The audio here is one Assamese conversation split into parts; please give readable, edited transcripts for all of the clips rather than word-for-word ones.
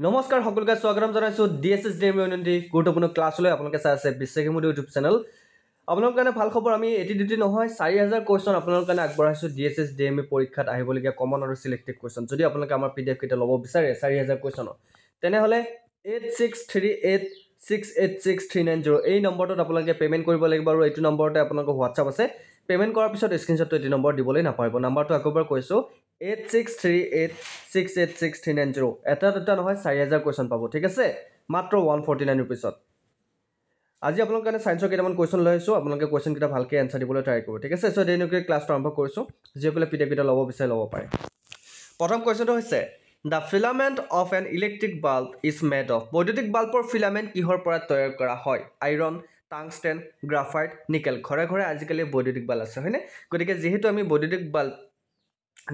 নমস্কাৰ সকলোকে স্বাগতম জনাইছো ডিএছএছ ড্ৰিম ইউনিটি গুৰুত্বপূৰ্ণ ক্লাছলৈ আপোনালোকে চাই আছে বিশ্বাসীমুদি ইউটিউব চেনেল আপোনালোকৰ কাৰণে ভাল খবৰ আমি এটি দুটি নহয় 4000 কোৱেশ্চন আপোনালোকৰ কাৰণে আগবঢ়াইছো ডিএছএছ ডিএমই পৰীক্ষাত আহিবলগীয়া কমন আৰু সিলেক্টেড কোৱেশ্চন যদি আপোনালোকে আমাৰ পিডিএফ কিটা ল'ব বিচাৰে 4000 কোৱেশ্চন তেনেহলে 8638686390 এই নম্বৰটোত আপোনালোকে পেমেন্ট কৰিব লাগিব আৰু এইটো নম্বৰতে আপোনালোকৰ WhatsApp আছে পেমেন্ট কৰাৰ পিছত স্ক্ৰিনশ্বটটো এইটো নম্বৰ দিবলৈ নাপাৰিব নম্বৰটো আকৌবাৰ কৈছো 8638686390 এটা দুটা নহয় 4000 কোৱেশ্চন পাব ঠিক আছে মাত্ৰ 149 रुपीसত আজি আপোনালোকৰ কাৰণে সায়েন্সৰ কেইটামান কোৱেশ্চন লৈ আছো আপোনালোকে কোৱেশ্চন কিটা ভালকে আনসাৰ দিবলৈ ট্ৰাই কৰিব ঠিক আছে সো দেনকে ক্লাছটো আৰম্ভ কৰিছো যেকলে পিডিএফ কিটা ল'ব বিচাৰে ল'ব পাৰে প্ৰথম কোৱেশ্চনটো হৈছে The filament of an electric bulb is made of বৈদ্যুতিক বাল্বৰ ফিলামেন্ট কিহৰ পৰা তৈয়াৰ কৰা হয় আইৰন টাংস্টেন গ্ৰাফাইট নিকেল ঘৰে ঘৰে আজিকালি বৈদ্যুতিক বাল্ব আছে হয়নে গতিকে যেহেতু আমি বৈদ্যুতিক বাল্ব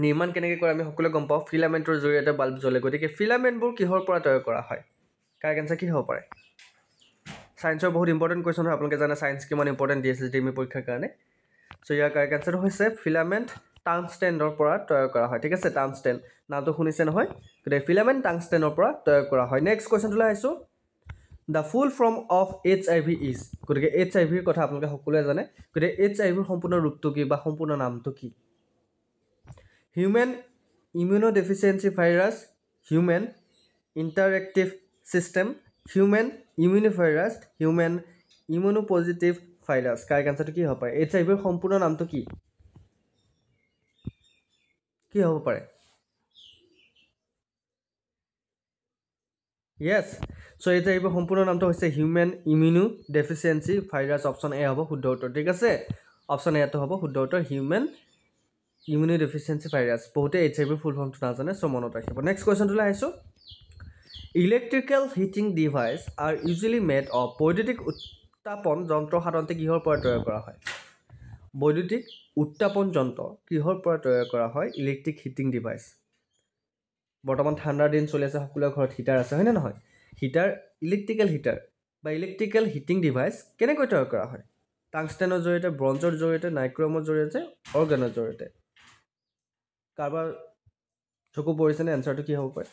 নিৰ্মাণ কেনেকৈ কৰে আমি সকলো গম পাওঁ ফিলামেন্টৰ জৰিয়তে বাল্ব জ্বলে গতিকে ফিলামেন্টবোৰ কিহৰ পৰা তৈয়াৰ কৰা হয় কাৰেক্ট আনসাৰ কি হ'ব পাৰে সায়েন্সৰ বহুত ইম্পৰ্টেন্ট কোৱেশ্চন হয় আপোনালোকে জানে সায়েন্স কিমান ইম্পৰ্টেন্ট ডিএছএছ ডিএমই পৰীক্ষাৰ কাৰণে সো ইয়াৰ কাৰেক্ট আনসাৰ হৈছে ফিলামেন্ট টাংস্টেনৰ পৰা তৈয়াৰ কৰা হয় ঠিক আছে টাংস্টেন নামটো শুনিছে নহয় গতিকে ফিলামেন্ট টাংস্টেনৰ পৰা তৈয়াৰ কৰা হয় নেক্সট কোৱেশ্চনটো লৈ আহিছো The full form of HIV is গতিকে HIV ৰ কথা আপোনালোকে সকলোৱে জানে গতিকে HIV ৰ সম্পূৰ্ণ ৰূপটো কি বা সম্পূৰ্ণ নামটো কি Human Immunodeficiency Virus, Human Interactive System, Human Immunovirus, Human Immunopositive Virus. Correct আনসারটো কি হ'ব পাৰে HIV ৰ সম্পূৰ্ণ নামটো কি হ'ব পাৰে Yes so HIV ৰ সম্পূৰ্ণ নামটো হৈছে Human Immunodeficiency Virus অপচন এ হ'ব শুদ্ধ উত্তৰ ঠিক আছে অপচন এ টো হ'ব শুদ্ধ উত্তৰ Human Immunodeficiency virus বহুতে HIV ফুল ফৰ্মটো নাজানে সো মনত ৰাখিব নেক্সট কোৱেশ্চনটো লৈ আহিছো electrical heating device are usually made of বৈদ্যুতিক উত্তাপন যন্ত্ৰ সাধাৰণতে কিহৰ পৰা তৈয়াৰ কৰা হয় বৈদ্যুতিক উত্তাপন যন্ত্ৰ কিহৰ পৰা তৈয়াৰ কৰা হয় ইলেক্ট্ৰিক হিটিং ডিভাইস বৰ্তমান ঠাণ্ডাৰ দিন চলি আছে সকলোৰ ঘৰত হিটাৰ আছে হয় নে নহয় হিটাৰ ইলেক্ট্ৰিক্যাল হিটাৰ বা ইলেক্ট্ৰিক্যাল হিটিং ডিভাইস কেনেকৈ তৈয়াৰ কৰা হয় টাংস্টেনৰ জৰিয়তে ব্ৰঞ্জৰ জৰিয়তে নাইক্ৰমৰ জৰিয়তে অৰ্গানৰ জৰিয়তে কাৰবাৰ চকু পৰিছে নে আনসাৰটো কি হ'ব পাৰে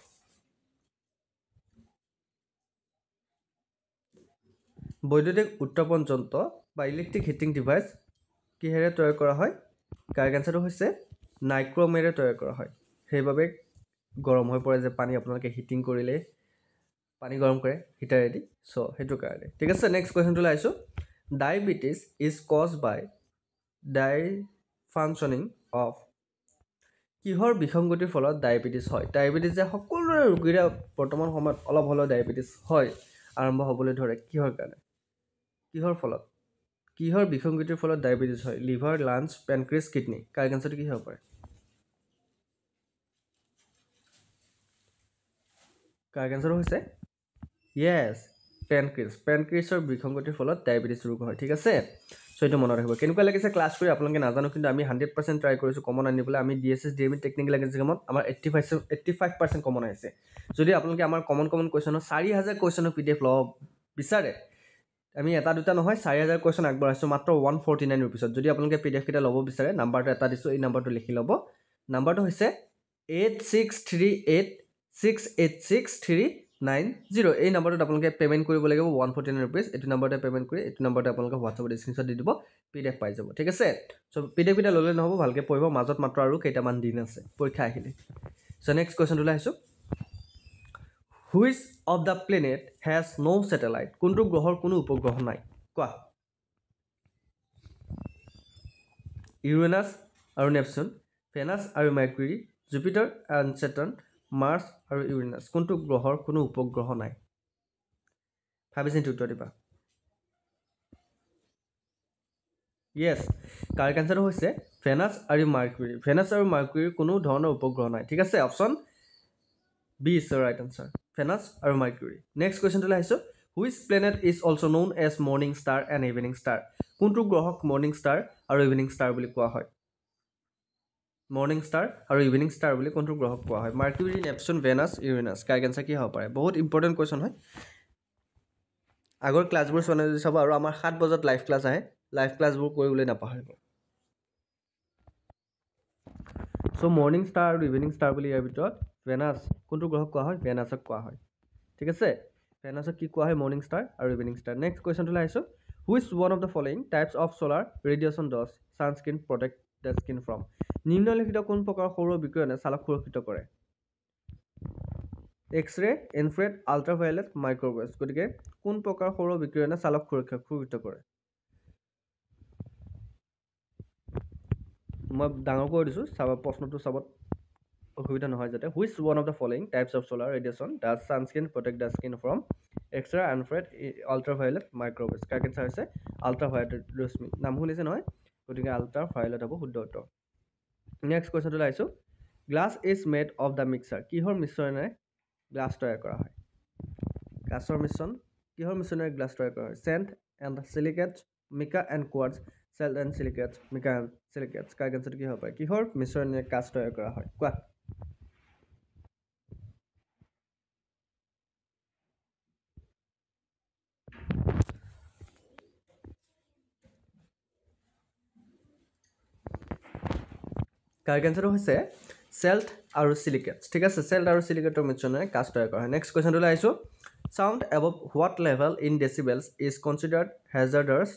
বৈদ্যুতিক উত্তাপন যন্ত্ৰ বা ইলেক্ট্ৰিক হিটিং ডিভাইস কিহেৰে তৈয়াৰ কৰা হয় কাৰেক্ট আনসাৰটো হৈছে নাইক্ৰমেৰে তৈয়াৰ কৰা হয় সেইবাবে গৰম হৈ পৰে যে পানী আপোনালোকে হিটিং কৰিলে পানী গৰম কৰে হিটাৰেদি সো হেতু কাৰণে ঠিক আছে নেক্সট কোৱেশ্চনটো লাইছো diabetes is caused by dysfunctioning of কিহৰ বিসংগতিৰ ফলত ডায়াবেটিস হয় ডায়াবেটিস যে সকলোৰে ৰোগীৰে বৰ্তমান সময়ত অলপ হলেও ডায়াবেটিস হয় আৰম্ভ হ'বলৈ ধৰে কিহৰ কাৰণে কিহৰ ফলত কিহৰ বিসংগতিৰ ফলত ডায়াবেটিস হয় liver lungs pancreas kidney correct আনসাৰটো কি হ'ব পাৰে কাৰেক্ট আনসাৰ হৈছে yes পেনক্ৰিয়াছৰ বিসংগতিৰ ফলত ডায়াবেটিস ৰোগ হয় ঠিক আছে সো এটো মনত ৰাখিব কেনেকুৱা লাগিছে ক্লাছ কৰি আপোনালোকে নাজানো কিন্তু আমি 100% ট্ৰাই কৰিছো কমন আনিবলৈ আমি ডিএছএছ ডিএমই টেকনিক্যাল এক্সামত আমাৰ 85% কমন আহিছে যদি আপোনালোকে আমাৰ কমন কোৱেশ্চনৰ 4000 কোৱেশ্চনৰ পিডিএফ লব বিচাৰে আমি এটা দুটা নহয় 4000 কোৱেশ্চন আগবঢ়াইছো মাত্ৰ 149 रुपीसত যদি আপোনালোকে পিডিএফ কিটা ল'ব বিচাৰে নাম্বাৰটো এটা দিছো এই নাম্বাৰটো লিখি ল'ব নাম্বাৰটো হৈছে 8638686390 এই নাম্বাৰটোত আপোনালোকে পেমেন্ট কৰিব লাগিব 149 रुपीस এইটো নাম্বাৰতে পেমেন্ট কৰি এইটো নাম্বাৰতে আপোনালোকে WhatsApp স্ক্ৰিনশ্বট দি দিব পিডিএফ পাই যাব ঠিক আছে সো পিডিএফ কিটা ল'লে নহব ভালকে পঢ়িব মাজত মাত্ৰ আৰু কেইটামান দিন আছে পৰীক্ষা আহিলে সো নেক্সট কোৱেশ্চনটো লাইছো Which of the planet has no satellite? কোনটো গ্ৰহৰ কোনো উপগ্ৰহ নাই কোৱা ইউৰেনাছ আৰু নেপচুন ভেনাছ আৰু মাৰ্কুৰী জুপিটাৰ এণ্ড স্যাটাৰ্ণ মাৰ্স আৰু ইউৰেনাছ কোনটো গ্ৰহৰ কোনো উপগ্ৰহ নাই ভাবিছিন উত্তৰ দিবা yes কাৰেক্ট আনসাৰ হৈছে ভেনাছ আৰু মাৰ্কুৰীৰ কোনো ধৰণৰ উপগ্ৰহ নাই ঠিক আছে option B is the right answer Venus আৰু মাৰ্কুৰী নেক্সট কোৱেশ্চনটো লাইছো which planet is also known as morning star and evening star কোনটো গ্ৰহক মৰ্নিং ষ্টাৰ আৰু ইভিনিং ষ্টাৰ বুলি কোৱা হয় মৰ্নিং ষ্টাৰ আৰু ইভিনিং ষ্টাৰ বুলি কোনটো গ্ৰহক কোৱা হয় Mercury Neptune Venus Uranus correct answer কি হ'ব পাৰে বহুত ইম্পৰ্টেন্ট কোৱেশ্চন হয় আগৰ ক্লাছবোৰ চোৱা যদি চাব আৰু আমাৰ 7 বজাত লাইভ ক্লাছ আহে লাইভ ক্লাছবোৰ কৰিবলৈ নাপাহৰিব সো মৰ্নিং ষ্টাৰ আৰু ইভিনিং ষ্টাৰ বুলি ইয়াৰ ভিতৰত ভেনাছ কোনটো গ্ৰহক কোৱা হয় ভেনাছক কোৱা হয় ঠিক আছে ভেনাছক কি কোৱা হয় মৰ্নিং ষ্টাৰ আৰু ইভিনিং ষ্টাৰ নেক্সট কুৱেশ্যনটোলৈ আহিছোঁ which one of the following types of solar radiation does sunscreen protect the skin from নিম্নলিখিত কোন প্ৰকাৰৰ সৌৰ বিকিৰণে ছালক সুৰক্ষিত কৰে এক্স-ৰে ইনফ্ৰেড আল্ট্ৰাভায়োলেট মাইক্ৰ'ৱেভছ গতিকে কোন প্ৰকাৰৰ সৌৰ বিকিৰণে ছালক সুৰক্ষিত কৰে মই ডাঙৰ কৰি দিছোঁ চাব প্ৰশ্নটো চাবত অসুবিধা নহয় যাতে which one of the following types of solar radiation does sunscreen protect the skin from X-ray infrared ultraviolet microwaves correct answer হৈছে আল্ট্ৰাভায়োলেট ৰশ্মি নাম শুনিছে নহয় গতিকে আল্ট্ৰাভায়োলেট হ'ব শুদ্ধ উত্তৰ নেক্সট কুৱেশ্যনটোলৈ আহিছোঁ glass is made of the mixer কিহৰ মিশ্ৰণেৰে গ্লাছ তৈয়াৰ কৰা হয় গ্লাছৰ মিশ্ৰণ কিহৰ মিশ্ৰণেৰে গ্লাছ তৈয়াৰ কৰা হয় চেণ্ট এণ্ড চিলিকেট মিকা and quartz SLET and silicate মিকা এণ্ড চিলিকেটছ কাৰেক্ট এনচাৰটো কি হ'ব পাৰে কিহৰ মিশ্ৰণেৰে গ্লাছ তৈয়াৰ কৰা হয় কোৱা কাৰেক্ট এনচাৰটো হৈছে চেল্ট আৰু চিলিকেটছ ঠিক আছে চেল্ট আৰু চিলিকেটৰ মিশ্ৰণেৰে গ্লাছ তৈয়াৰ কৰা হয় নেক্সট কুৱেশ্যনটোলৈ আহিছোঁ sound above what level in decibels is considered hazardous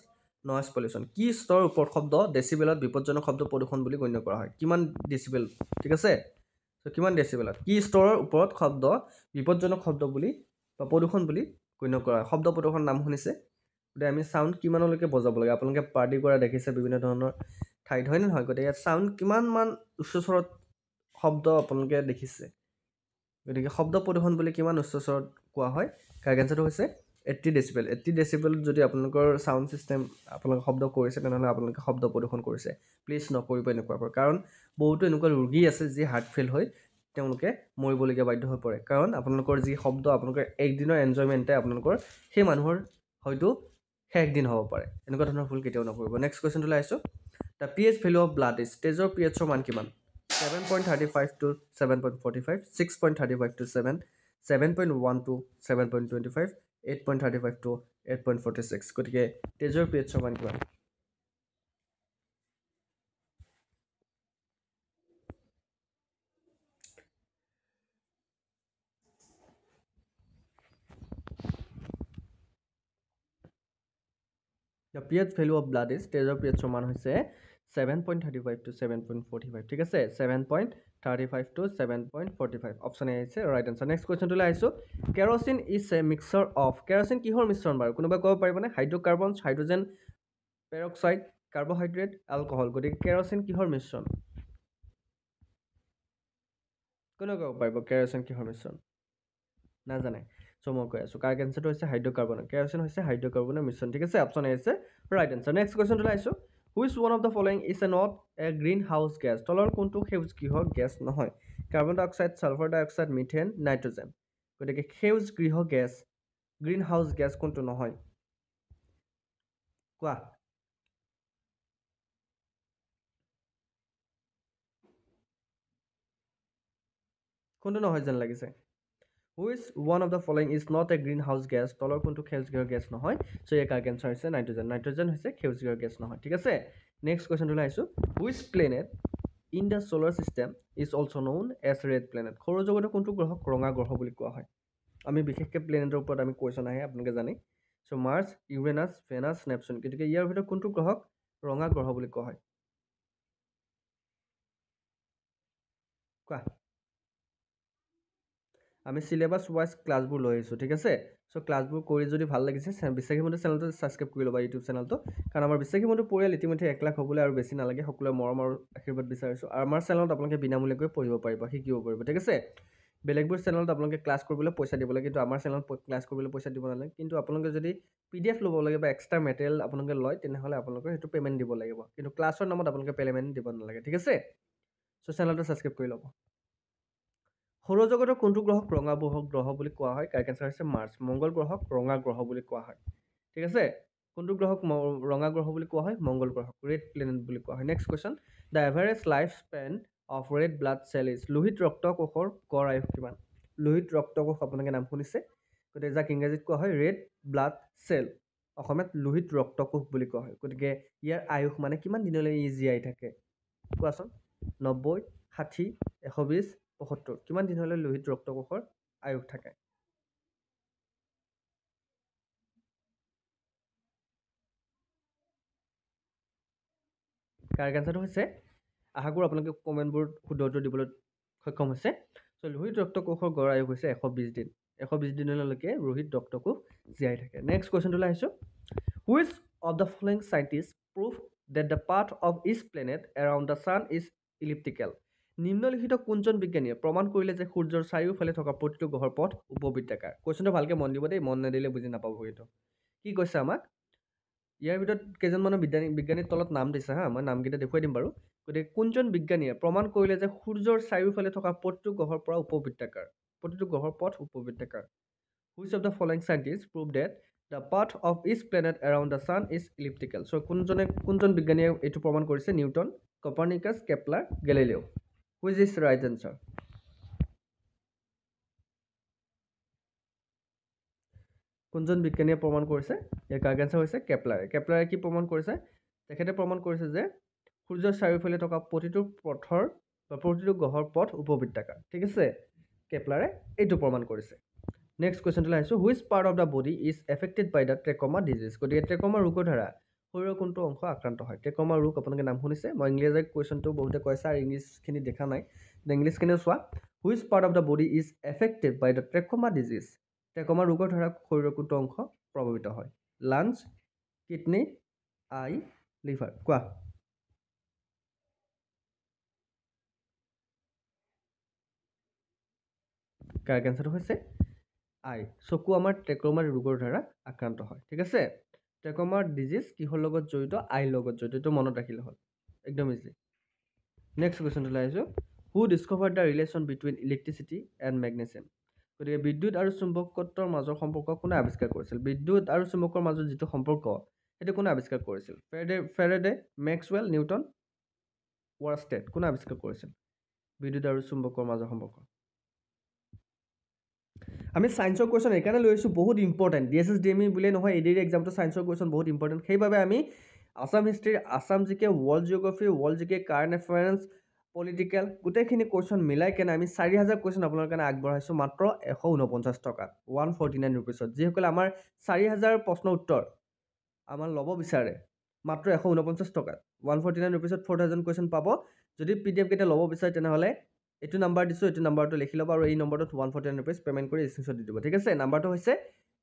noise pollution কি স্তৰৰ ওপৰত শব্দ ডেচিবেলত বিপদজনক শব্দ প্ৰদূষণ বুলি গণ্য কৰা হয় কিমান ডেচিবেল ঠিক আছে ত' কিমান ডেচিবেলত কি স্তৰৰ ওপৰত শব্দ বিপদজনক শব্দ বুলি বা প্ৰদূষণ বুলি গণ্য কৰা হয় শব্দ প্ৰদূষণ নাম শুনিছে গতিকে আমি চাউণ্ড কিমানলৈকে বজাব লাগে আপোনালোকে পাৰ্টি কৰা দেখিছে বিভিন্ন ধৰণৰ ঠাইত হয় নে নহয় গতিকে চাউণ্ড কিমানমান উচ্চ স্বৰত শব্দ আপোনালোকে দেখিছে গতিকে শব্দ প্ৰদূষণ বুলি কিমান উচ্চ স্বৰত কোৱা হয় কাৰেক্ট এনচাৰটো হৈছে 80 ডেচিবেল 80 ডেচিবেলত যদি আপোনালোকৰ চাউণ্ড ছিষ্টেম আপোনালোকে শব্দ কৰিছে তেনেহ'লে আপোনালোকে শব্দ প্ৰদূষণ কৰিছে প্লিজ নকৰিব এনেকুৱাকৈ কাৰণ বহুতো এনেকুৱা ৰোগী আছে যি হাৰ্ট ফেইল হৈ তেওঁলোকে মৰিবলগীয়া বাধ্য হৈ পৰে কাৰণ আপোনালোকৰ যি শব্দ আপোনালোকৰ একদিনৰ এনজয়মেণ্টে আপোনালোকৰ সেই মানুহৰ হয়তো শেষ দিন হ'ব পাৰে এনেকুৱা ধৰণৰ ভুল কেতিয়াও নকৰিব নেক্সট কুৱেশ্যনটোলৈ আহিছোঁ the P H value of blood is তেজৰ পি এইচৰ মান কিমান 7.35 to 7.45 6.35 to 7 7.1 to 7.25 8.35 to 8.46 গতিকে তেজৰ পি এইচৰ মান কিমান The pH value of blood is তেজৰ pH মান হৈছে 7.35 to 7.45 ঠিক আছে 7.35 to 7.45 অপশ্যন এ হৈছে ৰাইট এনচাৰ নেক্সট কুৱেশ্যনটোলৈ আহিছোঁ kerosene is a mixer of kerosene কিহৰ মিশ্ৰণ বাৰু কোনোবাই ক'ব পাৰিবনে hydrocarbons hydrogen peroxide carbohydrate alcohol গতিকে কেৰচিন কিহৰ মিশ্ৰণ কোনে ক'ব পাৰিব কেৰচিন কিহৰ মিশ্ৰণ নাজানে চ' মই কৈ আছোঁ কাৰেক্ট এনচাৰটো হৈছে হাইড্ৰ'কাৰ্বন কেৰচিন হৈছে হাইড্ৰ'কাৰ্বনৰ মিশ্ৰণ ঠিক আছে অপশ্যন এ হৈছে ৰাইট এনচাৰ নেক্সট কুৱেশ্যনটোলৈ আহিছোঁ which one of the following is a not a green house gas তলৰ কোনটো সেউজ গৃহ গেছ নহয় কাৰ্বন ডাই অক্সাইড ছালফাৰ ডাই অক্সাইড মিথেন নাইট্ৰজেন গতিকে সেউজ গৃহ গেছ গ্ৰীণ হাউচ গেছ কোনটো নহয় কোৱা কোনটো নহয় যেন লাগিছে which one of the following is not a green house gas তলৰ কোনটো সেউজ গৃহ গেছ নহয় চ' ইয়াৰ কাৰেক্ট এনচাৰ হৈছে নাইট্ৰজেন হৈছে সেউজ গৃহ গেছ নহয় ঠিক আছে নেক্সট কুৱেশ্যনটোলৈ আহিছোঁ which planet in the solar system is also' known as red planet সৌৰজগতৰ কোনটো গ্ৰহক ৰঙা গ্ৰহ বুলি কোৱা হয় আমি বিশেষকৈ প্লেনেটৰ ওপৰত আমি কুৱেশ্যন আহে আপোনালোকে জানে চ' মাৰ্চ ইউৰেনাছ ভেনাছ নেপচুন গতিকে ইয়াৰ ভিতৰত কোনটো গ্ৰহক ৰঙা গ্ৰহ বুলি কোৱা হয় কোৱা আমি চিলেবাছ ৱাইজ ক্লাছবোৰ লৈ আহিছোঁ ঠিক আছে চ' ক্লাছবোৰ কৰি যদি ভাল লাগিছে বিশ্বাসী বন্ধু চেনেলটো ছাবস্ক্ৰাইব কৰি ল'বা ইউটিউব চেনেলটো কাৰণ আমাৰ বিশ্বাসী বন্ধু পৰিয়াল ইতিমধ্যে 1 লাখ হ'বলৈ আৰু বেছি নালাগে সকলোৱে মৰম আৰু আশীৰ্বাদ বিচাৰিছোঁ আৰু আমাৰ চেনেলত আপোনালোকে বিনামূলীয়াকৈ পঢ়িব পাৰিব শিকিব পাৰিব ঠিক আছে বেলেগবোৰ চেনেলত আপোনালোকে ক্লাছ কৰিবলৈ পইচা দিব লাগে কিন্তু আমাৰ চেনেলত ক্লাছ কৰিবলৈ পইচা দিব নালাগে কিন্তু আপোনালোকে যদি PDF ল'ব লাগে বা এক্সট্ৰা মেটেৰিয়েল আপোনালোকে লয় তেনেহ'লে আপোনালোকে সেইটো পে'মেণ্ট দিব লাগিব কিন্তু ক্লাছৰ নামত আপোনালোকে পে'মেণ্ট দিব নালাগে ঠিক আছে চ' চেনেলটো ছাবস্ক্ৰাইব কৰি ল'ব সৌৰজগতৰ কোনটো গ্ৰহক ৰঙা গ্ৰহ বুলি কোৱা হয় কাৰেক্ট এনচাৰ হৈছে মাৰ্চ মংগল গ্ৰহক ৰঙা গ্ৰহ বুলি কোৱা হয় ঠিক আছে কোনটো গ্ৰহক ৰঙা গ্ৰহ বুলি কোৱা হয় মংগল গ্ৰহক ৰেড প্লেনেট বুলি কোৱা হয় next question the average life span of red blood cell is লোহিত ৰক্তকোষৰ গড় আয়ুস কিমান লোহিত ৰক্তকোষ আপোনালোকে নাম শুনিছে গতিকে যাক ইংৰাজীত কোৱা হয় ৰেড ব্লাড চেল অসমীয়াত লোহিত ৰক্তকোষ বুলি কোৱা হয় গতিকে ইয়াৰ আয়ুস মানে কিমান দিনলৈ ই জীয়াই থাকে কোৱাচোন 90 60 120 75 কিমান দিনলৈ লোহিত ৰক্তকোষৰ আয়ুস থাকে কাৰেক্ট আনচাৰটো হৈছে আশা কৰোঁ আপোনালোকে কমেণ্টবোৰ শুদ্ধ উত্তৰ দিবলৈ সক্ষম হৈছে চ' ৰোহিত ৰক্তকোষৰ গড় আয়ু হৈছে 120 দিন 120 দিনলৈকে ৰোহিত ৰক্তকোষ জীয়াই থাকে নেক্সট কুৱেশ্যনটোলৈ আহিছোঁ which of the following scientist prove that the path of each planet around the sun is elliptical নিম্নলিখিত কোনজন বিজ্ঞানীয়ে প্ৰমাণ কৰিলে যে সূৰ্যৰ চাৰিওফালে থকা প্ৰতিটো গ্ৰহৰ পথ উপবৃত্তাকাৰ কুৱেশ্যনটো ভালকৈ মন দিব দেই মন নিদিলে বুজি নাপাব এইটো কি কৈছে আমাক ইয়াৰ ভিতৰত কেইজনমানৰ বিজ্ঞানীৰ তলত নাম দিছে হা মই নামকেইটা দেখুৱাই দিম বাৰু গতিকে কোনজন বিজ্ঞানীয়ে প্ৰমাণ কৰিলে যে সূৰ্যৰ চাৰিওফালে থকা প্ৰতিটো গ্ৰহৰ পৰা উপবৃত্তাকাৰ প্ৰতিটো গ্ৰহৰ পথ উপবৃত্তাকাৰ which of the following scientist proved that The path of each planet around the sun is elliptical. So, কোনজন বিজ্ঞানীয়ে এইটো প্ৰমাণ কৰিছে Newton Copernicus Kepler Galileo which is right answer কোনজন বিজ্ঞানীয়ে প্ৰমাণ কৰিছে ইয়াৰ কাৰেক্ট এনচাৰ হৈছে কেপলাৰে কি প্ৰমাণ কৰিছে তেখেতে প্ৰমাণ কৰিছে যে সূৰ্যৰ চাৰিওফালে থকা প্ৰতিটো পথৰ বা প্ৰতিটো গ্ৰহৰ পথ উপবৃত্তাকাৰ ঠিক আছে কেপলাৰে এইটো প্ৰমাণ কৰিছে নেক্সট কুৱেশ্যনটোলৈ আহিছোঁ which part of the body is affected by the trachoma disease গতিকে ট্ৰেকমা ৰোগৰ দ্বাৰা শৰীৰৰ কোনটো অংশ আক্ৰান্ত হয় ট্ৰেকমা ৰোগ আপোনালোকে নাম শুনিছে মই ইংৰাজী কুৱেশ্যনটো বহুতে কৈছে আৰু ইংলিছখিনি দেখা নাই ইংলিছখিনিও চোৱা which part of the body is affected by the trachoma disease trachoma ৰোগৰ দ্বাৰা শৰীৰৰ কোনটো অংশ প্ৰভাৱিত হয় লাঞ্চ কিডনী আই লিভাৰ কোৱা কাৰেক্ট এনচাৰটো হৈছে আই চকু আমাৰ ট্ৰেকমাৰ ৰোগৰ দ্বাৰা আক্ৰান্ত হয় ঠিক আছে ট্ৰেকমাৰ ডিজিজ কিহৰ লগত জড়িত আইৰ লগত জড়িত এইটো মনত ৰাখিলে হ'ল একদম ইজি নেক্সট কুৱেশ্যনটোলৈ আহিছোঁ who discovered the relation between electricity and magnesium গতিকে বিদ্যুৎ আৰু চুম্বকত্বৰ মাজৰ সম্পৰ্ক কোনে আৱিষ্কাৰ কৰিছিল বিদ্যুৎ আৰু চুম্বকৰ মাজৰ যিটো সম্পৰ্ক সেইটো কোনে আৱিষ্কাৰ কৰিছিল ফেৰেডে মেক্সৱেল নিউটন ৱাৰষ্টেড কোনে আৱিষ্কাৰ কৰিছিল বিদ্যুৎ আৰু চুম্বকৰ মাজৰ সম্পৰ্ক আমি সায়েন্সৰ কুৱেশ্যন এইকাৰণে লৈ আহিছোঁ বহুত ইম্পৰ্টেণ্ট DSS DME বুলিয়ে নহয় এডিআৰি এক্সামটো সায়েন্সৰ কুৱেশ্যন বহুত ইম্পৰ্টেণ্ট সেইবাবে আমি আসাম হিষ্ট্ৰী আসাম জিকে ৱৰ্ল্ড জিঅ'গ্ৰাফী ৱৰ্ল্ড জিকে কাৰেণ্ট এফেয়াৰ্ছ পলিটিকেল গোটেইখিনি কুৱেশ্যন মিলাই কেনে আমি 4000 কুৱেশ্যন আপোনালোকৰ কাৰণে আগবঢ়াইছোঁ মাত্ৰ 149 টকাত 149 ৰুপিছত যিসকলে আমাৰ 4000 প্ৰশ্ন উত্তৰ আমাৰ ল'ব বিচাৰে মাত্ৰ 149 টকাত 149 ৰুপিছত 4000 কুৱেশ্যন পাব যদি PDF কেইটা ল'ব বিচাৰে তেনেহ'লে এইটো নাম্বাৰ দিছোঁ এইটো নাম্বাৰটো লিখি ল'ব আৰু এই নম্বৰটোত 149 ৰুপিজ পে'মেণ্ট কৰি স্ক্ৰীনশ্বট দি দিব ঠিক আছে নাম্বাৰটো হৈছে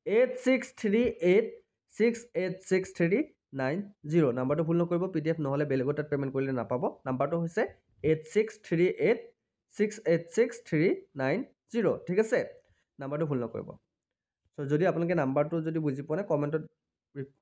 8638686639 নাম্বাৰটো ভুল নকৰিব PDF নহ'লে বেলেগৰ তাত পে'মেণ্ট কৰিলে নাপাব নাম্বাৰটো হৈছে 8638686639 ঠিক আছে নাম্বাৰটো ভুল নকৰিব চ' যদি আপোনালোকে নাম্বাৰটো যদি বুজি পোৱা নাই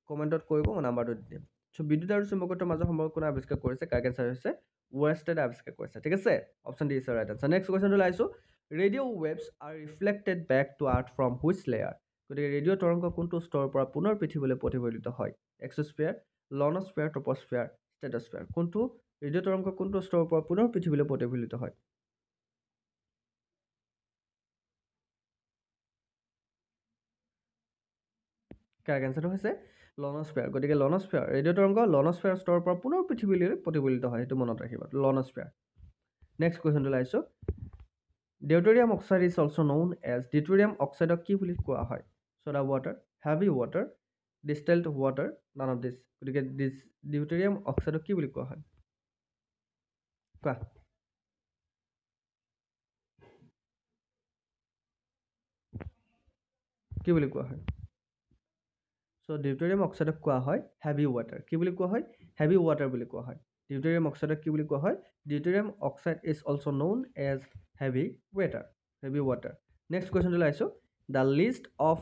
কমেণ্টত কৰিব মই নাম্বাৰটো দি দিম চ' বিদ্যুৎ আৰু চুম্বকত্বৰ মাজৰ সম্পৰ্ক কোনে আৱিষ্কাৰ কৰিছে কাৰেক্ট এনচাৰ হৈছে ৱাৰষ্টেডে আৱিষ্কাৰ কৰিছে ঠিক আছে option D is right answer next কুৱেশ্যনটো লাইছোঁ radio' waves are reflected back to earth from which layer গতিকে ৰেডিঅ' তৰংগ কোনটো স্তৰৰ পৰা পুনৰ পৃথিৱীলৈ প্ৰতিফলিত হয় এক্সোস্ফিয়াৰ লনস্ফিয়াৰ ট্ৰপস্ফিয়াৰ ষ্টেটস্ফিয়াৰ কোনটো ৰেডিঅ' তৰংগ কোনটো স্তৰৰ পৰা পুনৰ পৃথিৱীলৈ প্ৰতিফলিত হয় কাৰেক্ট এনচাৰটো হৈছে লনস্ফিয়াৰ গতিকে লনস্ফিয়াৰ ৰেডিঅ' তৰংগ লনস্ফিয়াৰ স্তৰৰ পৰা পুনৰ পৃথিৱীলৈ প্ৰতিফলিত হয় সেইটো মনত ৰাখিব লনস্ফিয়াৰ নেক্সট কুৱেশ্যনটো লাইছোঁ deuterium oxide is also known as deuterium oxide কি বুলি কোৱা হয় soda water heavy water distilled water none of this গতিকে deuterium oxide কি বুলি কোৱা হয় কোৱা কি বুলি কোৱা হয় So deuterium oxide কোৱা হয় heavy water কি বুলি কোৱা হয় heavy water বুলি কোৱা হয় deuterium oxide কি বুলি কোৱা হয় deuterium oxide is also known as heavy water next question to লাইছো the list of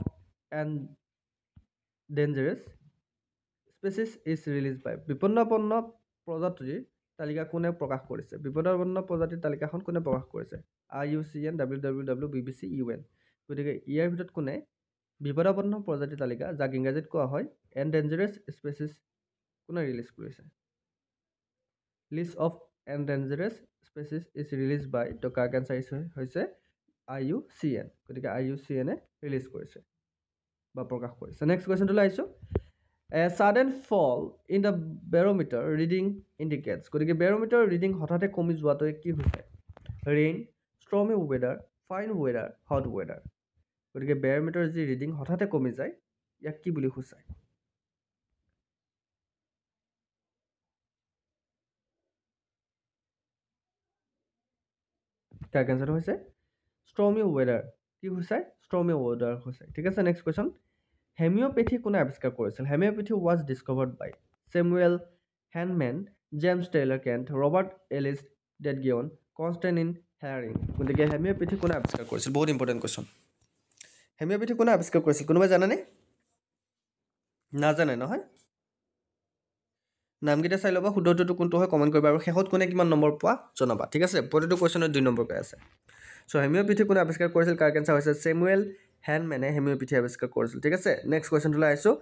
endangered species is released by বিপন্নপন্ন প্ৰজাতিৰ তালিকা কোনে প্ৰকাশ কৰিছে বিপন্নপন্ন প্ৰজাতিৰ তালিকাখন কোনে প্ৰকাশ কৰিছে IUCN WWW BBC UN গতিকে ইয়াৰ ভিতৰত কোনে বিপদাপন্ন প্ৰজাতিৰ তালিকা যাক ইংৰাজীত কোৱা হয় এনডেঞ্জাৰাছ স্পেচিছ কোনে ৰিলিজ কৰিছে list of endangered species is release by the correct answer হৈছে IUCN গতিকে IUCN ৰিলিজ কৰিছে বা প্ৰকাশ কৰিছে নেক্সট কুৱেশ্যনটো লাইছোঁ A sudden fall in the barometer reading indicates গতিকে barometer reading হঠাতে কমি যোৱাটো কি হৈছে rain stormy weather fine weather hot weather গতিকে বেৰমিটাৰ যি ৰিডিং হঠাতে কমি যায় ইয়াক কি বুলি সূচায় কাৰেক্ট এনচাৰটো হৈছে ষ্টৰ্মি ৱেডাৰ। কি হৈছে? ষ্টৰ্মি ৱেডাৰ হৈছে। ঠিক আছে, নেক্সট কুৱেশ্যন। হেমিঅ'পেথি কোনে আৱিষ্কাৰ কৰিছিল? Homeopathy was discovered by Samuel Hahnemann, James Taylor Kent, Robert Ellis Dudgeon, Constantine Hering. গতিকে হেমিঅ'পেথি কোনে আৱিষ্কাৰ কৰিছিল? বহুত ইম্পৰ্টেণ্ট কুৱেশ্যন। হেমিঅ'পেথি কোনে আৱিষ্কাৰ কৰিছিল? কোনোবাই জানেনে? নাজানে নহয়? নামকেইটা চাই ল'বা, শুদ্ধটোতো কোনটো হয় কমেণ্ট কৰিবা, আৰু শেষত কোনে কিমান নম্বৰ পোৱা জনাবা। ঠিক আছে, প্ৰতিটো কুৱেশ্যনত 2 নম্বৰকৈ আছে। চ' হেমিঅ'পেথি কোনে আৱিষ্কাৰ কৰিছিল? কাৰেক্ট এনচাৰ হৈছে চেমুৱেল হেনমেনে হেমিঅ'পেথি আৱিষ্কাৰ কৰিছিল। ঠিক আছে, নেক্সট কুৱেশ্যনটোলৈ আহিছোঁ।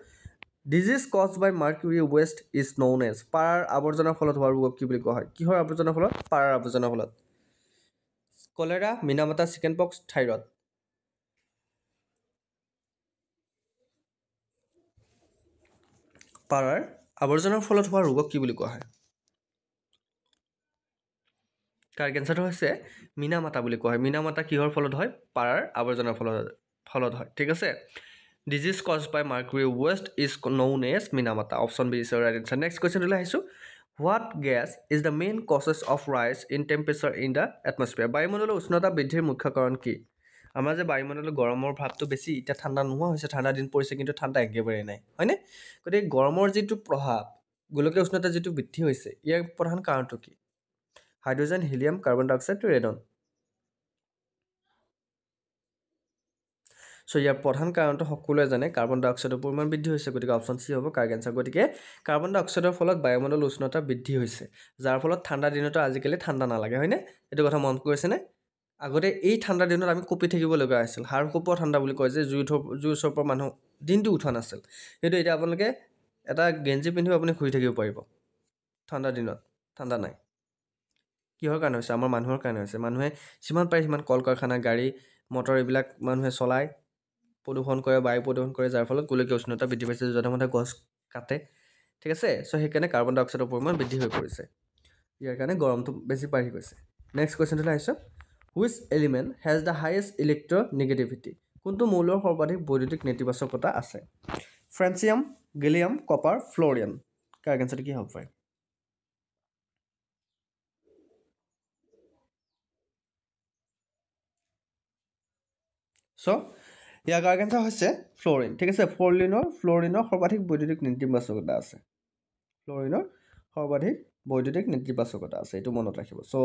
Disease cause by mercury waste is known as. পাৰাৰ আৱৰ্জনাৰ ফলত হোৱা ৰোগক কি বুলি কোৱা হয়? কিহৰ আৱৰ্জনাৰ ফলত? পাৰাৰ আৱৰ্জনাৰ ফলত। কলেৰা, মিনামাতা, চিকেন পক্স, থাইৰয়ড। পাৰাৰ আৱৰ্জনাৰ ফলত হোৱা ৰোগক কি বুলি কোৱা হয়? কাৰেক্ট এনচাৰটো হৈছে মিনামাতা বুলি কোৱা হয়। মিনামাতা কিহৰ ফলত হয়? পাৰাৰ আৱৰ্জনাৰ ফলত হয়। ঠিক আছে, disease cause by mercury waste is known as Minamata. Option B is right answer. Next কুৱেশ্যনলৈ আহিছোঁ। What gas is the main causes of rise in temperature in the atmosphere? বায়ুমণ্ডলৰ উষ্ণতা বৃদ্ধিৰ মুখ্য কাৰণ কি? আমাৰ যে বায়ুমণ্ডলৰ গৰমৰ ভাৱটো বেছি, এতিয়া ঠাণ্ডা নোহোৱা হৈছে, ঠাণ্ডা দিন পৰিছে কিন্তু ঠাণ্ডা একেবাৰে নাই, হয়নে? গতিকে গৰমৰ যিটো প্ৰভাৱ, গোলকীয় উষ্ণতা যিটো বৃদ্ধি হৈছে, ইয়াৰ প্ৰধান কাৰণটো কি? হাইড্ৰজেন, হিলিয়াম, কাৰ্বন ডাই অক্সাইড, ৰেডন। চ' ইয়াৰ প্ৰধান কাৰণটো সকলোৱে জানে, কাৰ্বন ডাই অক্সাইডৰ পৰিমাণ বৃদ্ধি হৈছে। গতিকে অপশ্যন চি হ'ব কাৰেক্ট এনচাৰ। গতিকে কাৰ্বন ডাই অক্সাইডৰ ফলত বায়ুমণ্ডলৰ উষ্ণতা বৃদ্ধি হৈছে, যাৰ ফলত ঠাণ্ডা দিনতো আজিকালি ঠাণ্ডা নালাগে, হয়নে? এইটো কথা মন কৰিছেনে? আগতে এই ঠাণ্ডা দিনত আমি কঁপি থাকিব লগা হৈছিল। হাড় কঁপোৱা ঠাণ্ডা বুলি কয় যে, জুইৰ ওচৰৰ পৰা মানুহ দিনটো উঠোৱা নাছিল। কিন্তু এতিয়া আপোনালোকে এটা গেঞ্জি পিন্ধিও আপুনি ঘূৰি থাকিব পাৰিব ঠাণ্ডা দিনত, ঠাণ্ডা নাই। কিহৰ কাৰণে হৈছে? আমাৰ মানুহৰ কাৰণে হৈছে। মানুহে যিমান পাৰে সিমান কল কাৰখানা, গাড়ী মটৰ এইবিলাক মানুহে চলায়, প্ৰদূষণ কৰে, বায়ু প্ৰদূষণ কৰে, যাৰ ফলত গোলকীয় উষ্ণতা বৃদ্ধি পাইছে, যধে-মধে গছ কাটে। ঠিক আছে, চ' সেইকাৰণে কাৰ্বন ডাই অক্সাইডৰ পৰিমাণ বৃদ্ধি হৈ পৰিছে। ইয়াৰ কাৰণে গৰমটো বেছি বাঢ়ি গৈছে। নেক্সট কুৱেশ্যনটোলৈ আহিছোঁ। Which element has the highest electronegativity? কোনটো মৌলৰ সৰ্বাধিক বৈদ্যুতিক নেতিবাচকতা আছে? Francium, gallium, copper, fluorium. Correct এনচাৰটো কি হ'ব পাৰে? চ' ইয়াৰ কাৰেক্ট এনচাৰ হৈছে ফ্ল'ৰিন। ঠিক আছে, ফ্ল'ৰিনৰ সৰ্বাধিক বৈদ্যুতিক নেতিবাচকতা আছে। ফ্ল'ৰিনৰ সৰ্বাধিক বৈদ্যুতিক নেতিবাচকতা আছে, এইটো মনত ৰাখিব। চ'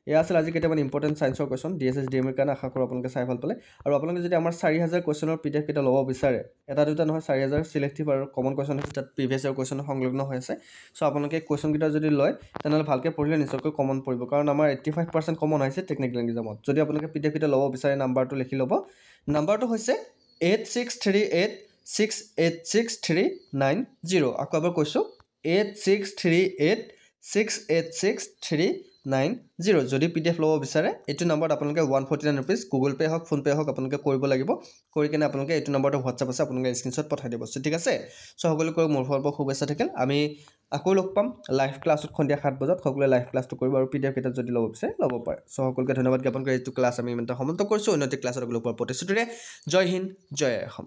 এয়া আছিল আজি কেইটামান ইম্পৰ্টেণ্ট ছায়েন্সৰ কুৱেশ্যন DSS DME ৰ কাৰণে। আশা কৰোঁ আপোনালোকে চাই ভাল পালে। আৰু আপোনালোকে যদি আমাৰ 4000 কুৱেশ্যনৰ PDF কেইটা ল'ব বিচাৰে, এটা দুটা নহয়, 4000 চিলেক্টিভ আৰু কমন কুৱেশ্যন আছে, তাত প্ৰিভিয়াছ ইয়াৰ কুৱেশ্যন সংলগ্ন হৈ আছে। চ' আপোনালোকে কুৱেশ্যনকেইটা যদি লয়, তেনেহ'লে ভালকৈ পঢ়িলে নিশ্চয়কৈ কমন পৰিব, কাৰণ আমাৰ 85% কমন আহিছে টেকনিকেল এক্সামত। যদি আপোনালোকে PDF কেইটা ল'ব বিচাৰে, নাম্বাৰটো লিখি ল'ব। নাম্বাৰটো হৈছে 8638686390। আকৌ এবাৰ কৈছোঁ, 8638686390। যদি PDF ল'ব বিচাৰে, এইটো নাম্বাৰত আপোনালোকে 149 ৰুপিজ গুগল পে' হওক, ফোনপে' হওক, আপোনালোকে কৰিব লাগিব। কৰি কিনে আপোনালোকে এইটো নাম্বাৰটো হোৱাটছআপ আছে, আপোনালোকে স্ক্ৰীনশ্বট পঠাই দিব। ঠিক আছে, চ' সকলোকে মোৰ ফালৰ পৰা শুভেচ্ছা থাকিল। আমি আকৌ লগ পাম লাইভ ক্লাছত সন্ধিয়া 7 বজাত। সকলোৱে লাইভ ক্লাছটো কৰিব, আৰু PDF কেইটা যদি ল'ব বিচাৰে ল'ব পাৰে। চ' সকলোকে ধন্যবাদ জ্ঞাপন কৰি এইটো ক্লাছ আমি ইমানতে সমাপ্ত কৰিছোঁ। উন্নতি ক্লাছত লগ পোৱাৰ প্ৰতিশ্ৰুতিৰে। জয় হিন্দ, জয় অসম।